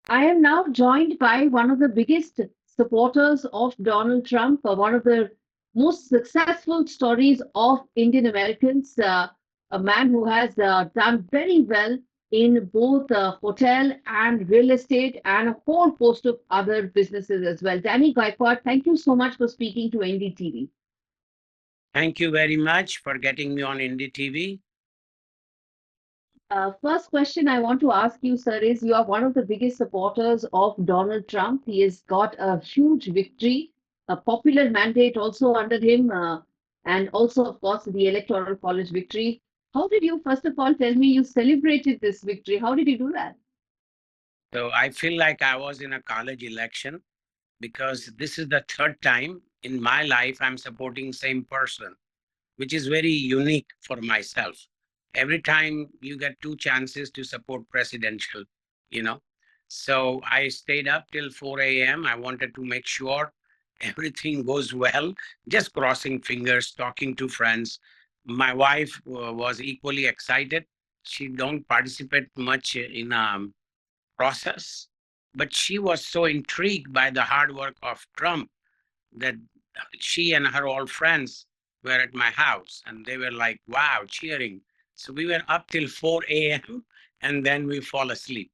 I am now joined by one of the biggest supporters of Donald Trump, one of the most successful stories of Indian Americans, a man who has done very well in both hotel and real estate and a whole host of other businesses as well. Danny Gaekwad, thank you so much for speaking to NDTV. Thank you very much for getting me on NDTV. First question I want to ask you, sir, is you are one of the biggest supporters of Donald Trump. He has got a huge victory, a popular mandate also under him, and also, of course, the Electoral College victory. How did you, first of all, tell me you celebrated this victory? How did you do that? So I feel like I was in a college election because this is the third time in my life I'm supporting same person, which is very unique for myself. Every time you get two chances to support presidential, you know. So I stayed up till 4 a.m. I wanted to make sure everything goes well, just crossing fingers, talking to friends. My wife was equally excited. She don't participate much in process, but she was so intrigued by the hard work of Trump that she and her old friends were at my house and they were like, wow, cheering. So we were up till 4 a.m. and then we fall asleep.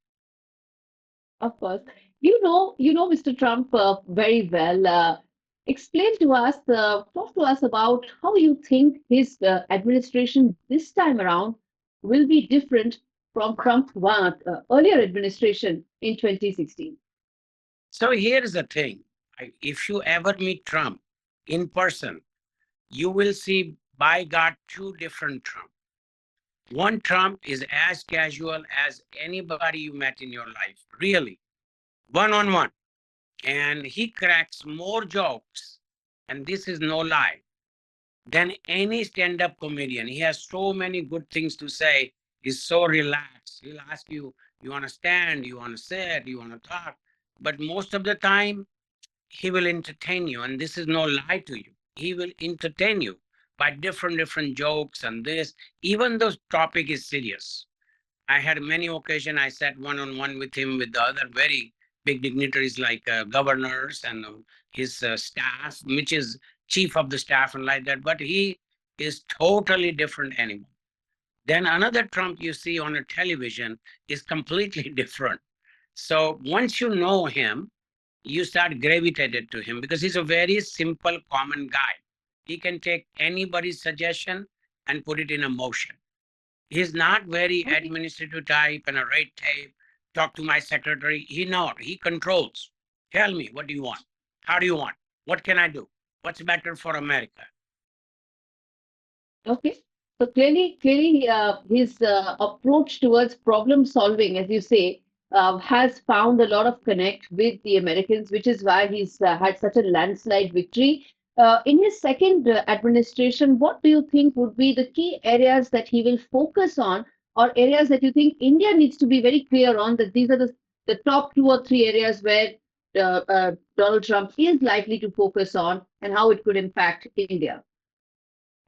Of course. You know Mr. Trump very well. Explain to us, talk to us about how you think his administration this time around will be different from Trump's earlier administration in 2016. So here's the thing. If you ever meet Trump in person, you will see by God two different Trump. One Trump is as casual as anybody you met in your life, really, one on one. And he cracks more jokes, and this is no lie, than any stand-up comedian. He has so many good things to say. He's so relaxed. He'll ask you, you want to stand, you want to sit, you want to talk. But most of the time, he will entertain you. And this is no lie to you. He will entertain you by different jokes and this, even though topic is serious. I had many occasions, I sat one-on-one with him, with the other very big dignitaries like governors and his staff, which is chief of the staff and like that. But he is totally different animal. Then another Trump you see on a television is completely different. So once you know him, you start gravitated to him because he's a very simple, common guy. He can take anybody's suggestion and put it in a motion. He's not very Okay. administrative type and a red tape. Talk to my secretary. He not. He controls. Tell me, what do you want? How do you want? What can I do? What's better for America? Okay. So clearly, his approach towards problem solving, as you say, has found a lot of connect with the Americans, which is why he's had such a landslide victory. In his second administration, what do you think would be the key areas that he will focus on, or areas that you think India needs to be very clear on that these are the top two or three areas where Donald Trump is likely to focus on and how it could impact India?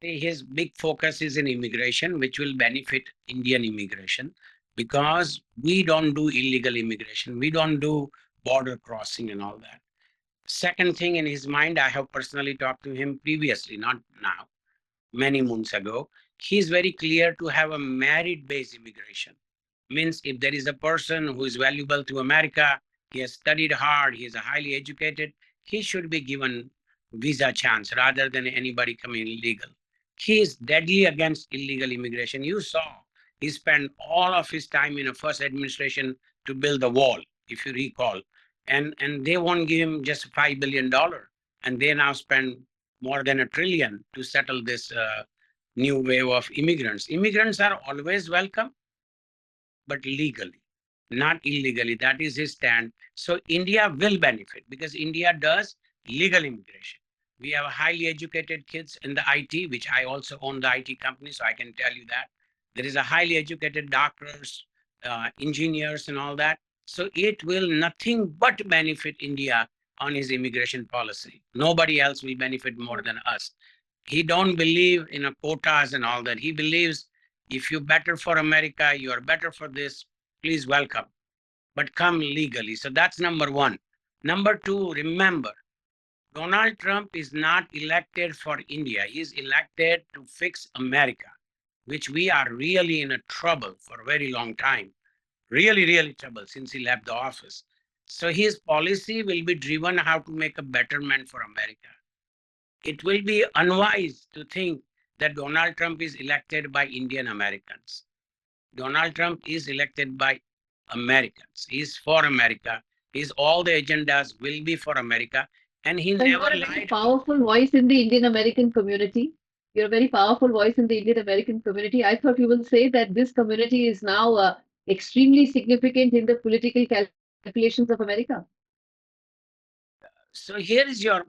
His big focus is in immigration, which will benefit Indian immigration because we don't do illegal immigration. We don't do border crossing and all that. Second thing in his mind, I have personally talked to him previously, not now, many months ago. He's very clear to have a merit-based immigration. Means if there is a person who is valuable to America, he has studied hard, he is a highly educated, he should be given visa chance rather than anybody coming illegal. He is deadly against illegal immigration. You saw he spent all of his time in a first administration to build the wall, if you recall. And they won't give him just $5 billion. And they now spend more than $1 trillion to settle this new wave of immigrants. Immigrants are always welcome, but legally, not illegally. That is his stand. So India will benefit because India does legal immigration. We have highly educated kids in the IT, which I also own the IT company, so I can tell you that. There is a highly educated doctors, engineers and all that. So it will nothing but benefit India on his immigration policy. Nobody else will benefit more than us. He don't believe in a quotas and all that. He believes if you're better for America, you are better for this, please welcome. but come legally. So that's number one. Number two, remember, Donald Trump is not elected for India. He is elected to fix America, which we are really in a trouble for a very long time. Really, really trouble since he left the office. So his policy will be driven how to make a betterment for America. It will be unwise to think that Donald Trump is elected by Indian Americans. Donald Trump is elected by Americans. He's for America. His all the agendas will be for America. And he So never you're a very lied about. powerful voice in the Indian American community. You're a very powerful voice in the Indian American community. I thought you will say that this community is now extremely significant in the political calculations of America. So here is your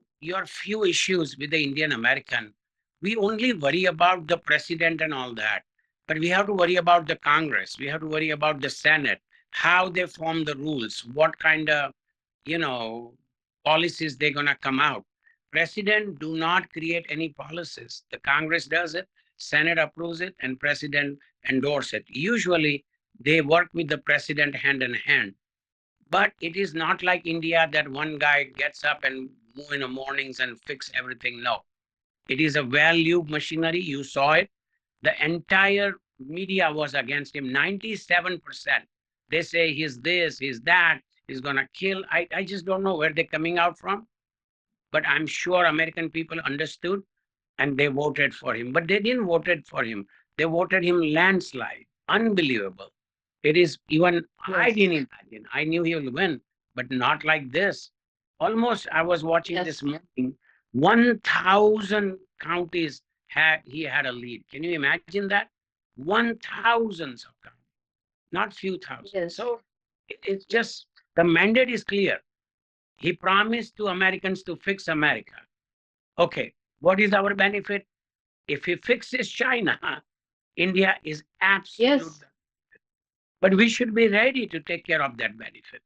few issues with the Indian American. We only worry about the president and all that, but we have to worry about the Congress. We have to worry about the Senate, how they form the rules, what kind of you know policies they're gonna come out. President do not create any policies. The Congress does it, Senate approves it, and president endorse it. Usually they work with the president hand in hand. But it is not like India that one guy gets up and move in the mornings and fix everything. No, it is a value machinery. You saw it. The entire media was against him. 97%. They say he's this, he's that, he's gonna kill. I just don't know where they're coming out from. But I'm sure American people understood and they voted for him. But they didn't voted for him. They voted him landslide. Unbelievable. It is even I Yes, didn't imagine. I knew he will win, but not like this. Almost I was watching yes, this morning. 1,000 counties had he had a lead. Can you imagine that? 1,000 of counties, not few thousand. yes. So it's just the mandate is clear. He promised to Americans to fix America. Okay, what is our benefit? If he fixes China, India is absolute. Yes. But we should be ready to take care of that benefit.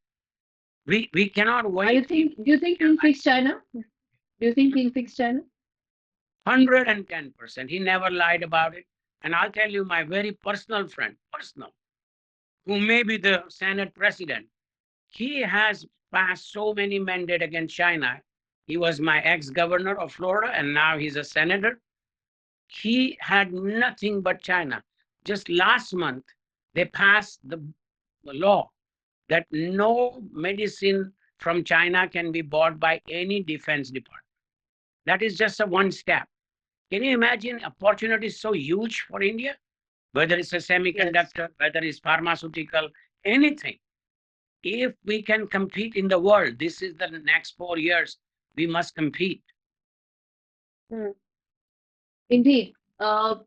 We cannot Are you wait. think? Do you think he'll fix China? Do you think he'll fix China? 110%. He never lied about it. And I'll tell you, my very personal friend, personal, who may be the Senate president, he has passed so many mandates against China. He was my ex-governor of Florida, and now he's a senator. He had nothing but China. Just last month, they passed the law that no medicine from China can be bought by any defense department. That is just a one step. Can you imagine opportunities so huge for India? Whether it's a Yes. semiconductor, whether it's pharmaceutical, anything. If we can compete in the world, this is the next 4 years, we must compete. Hmm. Indeed.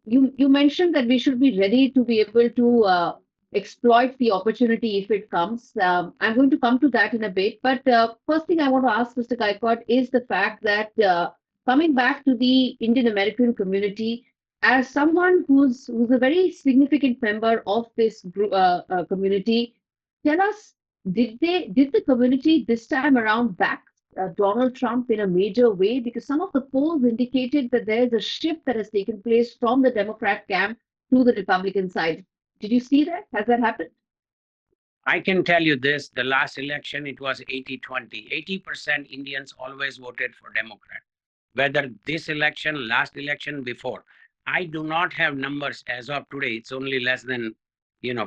You mentioned that we should be ready to be able to exploit the opportunity if it comes. I'm going to come to that in a bit. But first thing I want to ask Mr. Gaekwad is the fact that coming back to the Indian American community, as someone who's a very significant member of this community, tell us, did the community this time around back Donald Trump in a major way? Because some of the polls indicated that there is a shift that has taken place from the Democrat camp to the Republican side. Did you see that? Has that happened? I can tell you this, the last election, it was 80-20. 80% Indians always voted for Democrat. Whether this election, last election, before. I do not have numbers as of today. It's only less than,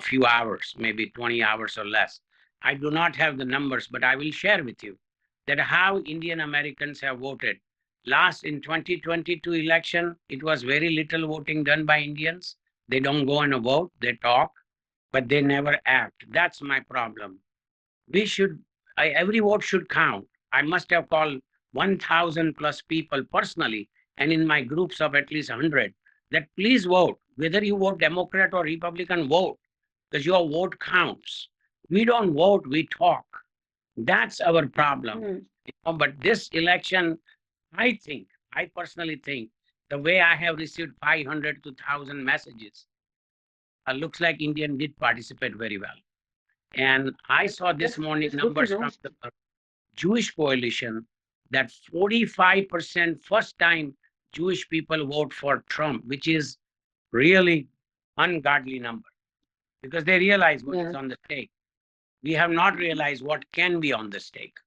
few hours, maybe 20 hours or less. I do not have the numbers, but I will share with you that how Indian Americans have voted. Last in 2022 election, it was very little voting done by Indians. They don't go and vote, they talk, but they never act. That's my problem. We should, every vote should count. I must have called 1,000 plus people personally and in my groups of at least 100 that please vote. Whether you vote Democrat or Republican, vote because your vote counts. We don't vote, we talk. That's our problem. Hmm. But this election, I personally think, the way I have received 500 to 1,000 messages, looks like Indian did participate very well. And I saw this morning That's good to numbers know. from the Jewish coalition that 45% first time Jewish people vote for Trump, which is really ungodly number because they realize what is Yeah. on the stake. We have not realized what can be on the stake.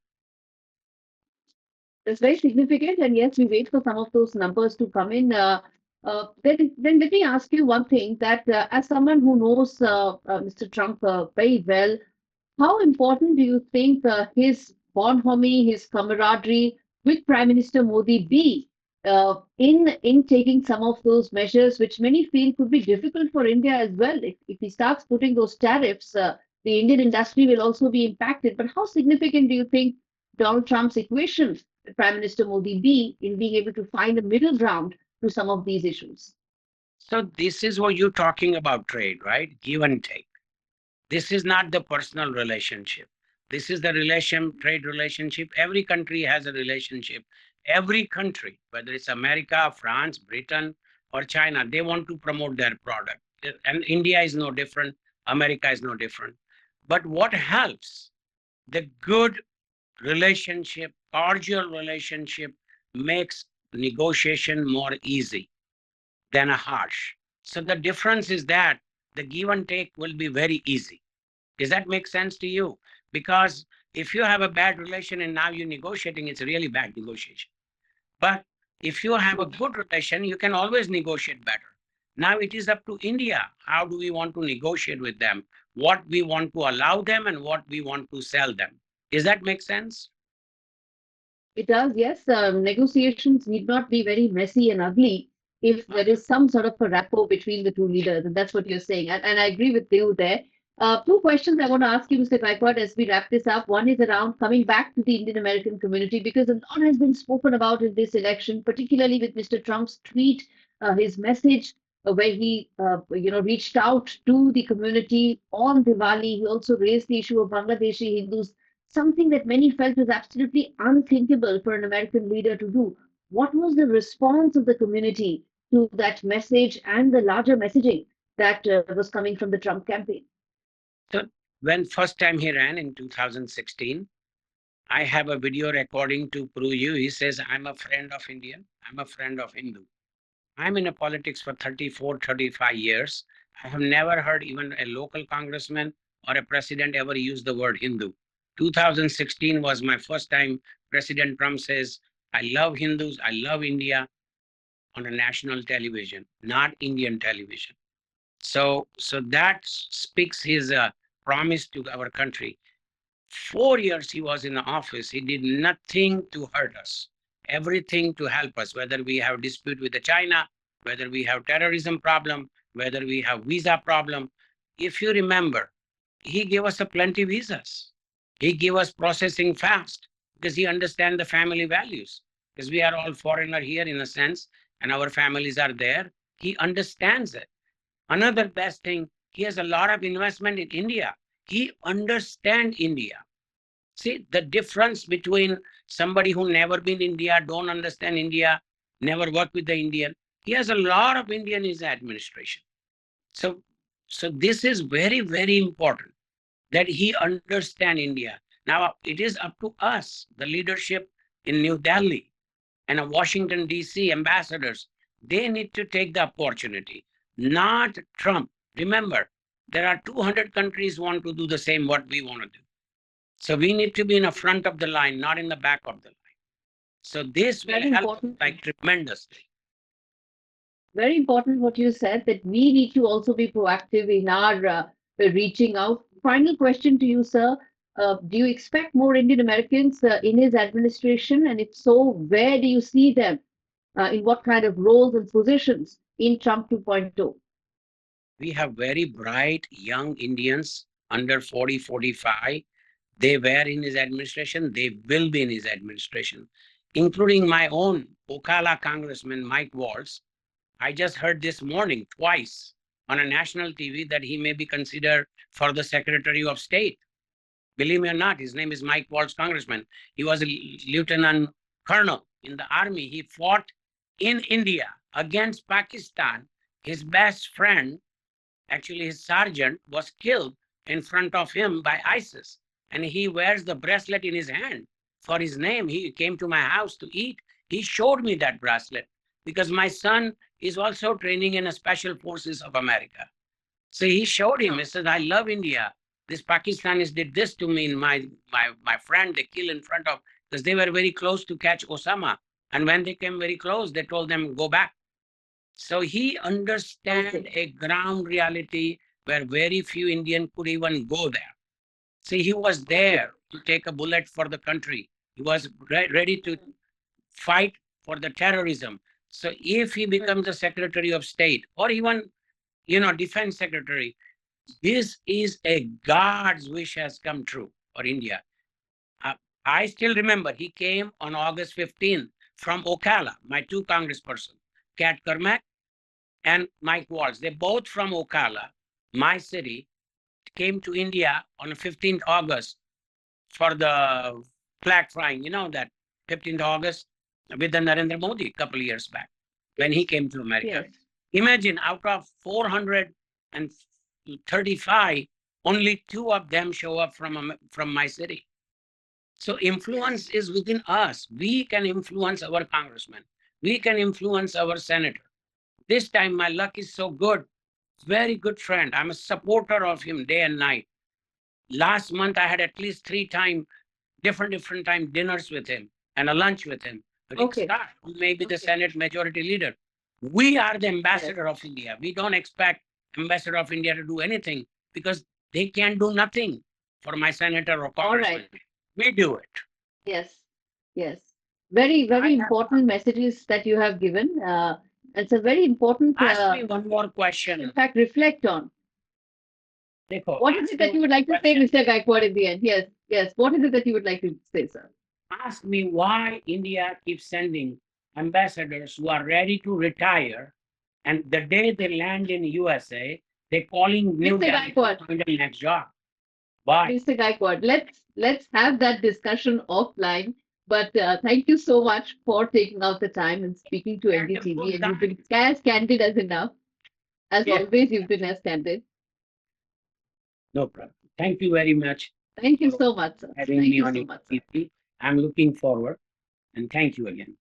That's very significant. And yes, we wait for some of those numbers to come in. Then let me ask you one thing that as someone who knows Mr. Trump very well, how important do you think his bonhomie, his camaraderie with Prime Minister Modi be in taking some of those measures, which many feel could be difficult for India as well? If he starts putting those tariffs, the Indian industry will also be impacted. But how significant do you think Donald Trump's equation with Prime Minister Modi be in being able to find a middle ground to some of these issues? So this is what you're talking about trade, right? Give and take. This is not the personal relationship. This is the trade relationship. Every country has a relationship. Every country, whether it's America, France, Britain, or China, they want to promote their product. And India is no different. America is no different. But what helps? The good relationship, cordial relationship makes negotiation more easy than a harsh. So the difference is that the give and take will be very easy. Does that make sense to you? Because if you have a bad relation and now you're negotiating, it's a really bad negotiation. But if you have a good relation, you can always negotiate better. Now it is up to India. How do we want to negotiate with them? What we want to allow them and what we want to sell them. Does that make sense? It does, yes. Negotiations need not be very messy and ugly if there is some sort of a rapport between the two leaders, and that's what you're saying. And I agree with you there. Two questions I want to ask you, Mr. Gaekwad, as we wrap this up. One is around coming back to the Indian American community because a lot has been spoken about in this election, particularly with Mr. Trump's tweet, his message, where he, reached out to the community on Diwali. He also raised the issue of Bangladeshi Hindus, something that many felt was absolutely unthinkable for an American leader to do. What was the response of the community to that message and the larger messaging that was coming from the Trump campaign? So when first time he ran in 2016, I have a video recording to prove you. He says, I'm a friend of Indian. I'm a friend of Hindu. I'm in a politics for 34, 35 years. I have never heard even a local congressman or a president ever use the word Hindu. 2016 was my first time President Trump says, I love Hindus, I love India on a national television, not Indian television. So that speaks his promise to our country. 4 years he was in the office. He did nothing to hurt us, everything to help us, whether we have dispute with the China, whether we have terrorism problem, whether we have visa problem. If you remember, he gave us a plenty visas. He gave us processing fast because he understands the family values. Because we are all foreigner here in a sense, and our families are there. He understands it. Another best thing, he has a lot of investment in India. He understands India. See the difference between somebody who never been in India, don't understand India, never worked with the Indian. He has a lot of Indian in his administration. So, so this is very, very important that he understand India. Now it is up to us, the leadership in New Delhi and Washington, D.C. ambassadors. They need to take the opportunity, not Trump. Remember, there are 200 countries want to do the same what we want to do. So we need to be in the front of the line, not in the back of the line. So this will Very help important. like tremendously. Very important what you said that we need to also be proactive in our reaching out. Final question to you, sir. Do you expect more Indian Americans in his administration? And if so, where do you see them? In what kind of roles and positions in Trump 2.0? We have very bright young Indians under 40, 45. They were in his administration. They will be in his administration, including my own Ocala Congressman, Mike Waltz. I just heard this morning twice on a national TV that he may be considered for the Secretary of State. Believe me or not, his name is Mike Waltz, Congressman. He was a lieutenant colonel in the army. He fought in India against Pakistan. His best friend, actually his sergeant, was killed in front of him by ISIS. And he wears the bracelet in his hand for his name. He came to my house to eat. He showed me that bracelet because my son is also training in the Special Forces of America. So he showed him, he said, I love India. this Pakistanis did this to me, my friend, they kill in front of, because they were very close to catch Osama. And when they came very close, they told them, go back. So he understand a ground reality where very few Indian could even go there. See, he was there to take a bullet for the country. He was ready to fight for the terrorism. So if he becomes the Secretary of State or even, Defense Secretary, this is a God's wish has come true for India. Uh, I still remember he came on August 15th from Ocala, my two congressperson, Kat Kermack and Mike Waltz. They're both from Ocala, my city, came to India on 15th August for the flag flying, that 15th August with the Narendra Modi a couple of years back when he came to America. Yes. Imagine out of 435, only two of them show up from my city. So influence is within us. We can influence our congressman. We can influence our senator. This time my luck is so good. Very good friend. I'm a supporter of him day and night. Last month I had at least 3 times, different time dinners with him and a lunch with him. Rick Scott, who may be the Senate Majority Leader. We are the ambassador of India. We don't expect ambassador of India to do anything because they can't do nothing for my senator or congressman. We do it. Yes. Yes. Very, very important messages that you have given. It's a very important. Ask me one more question. In fact, reflect on. What is it that you would like to say, Mr. Gaekwad, in the end? Yes, yes. What is it that you would like to say, sir? Ask me why India keeps sending ambassadors who are ready to retire, and the day they land in USA, they're calling New Delhi to find the next job. Why? Mr. Gaekwad, let's have that discussion offline. But thank you so much for taking out the time and speaking to NDTV. And you've been as candid as enough. As always, you've been as candid. No problem. Thank you very much. Thank you so much, sir. Having me on TV. I'm looking forward, and thank you again.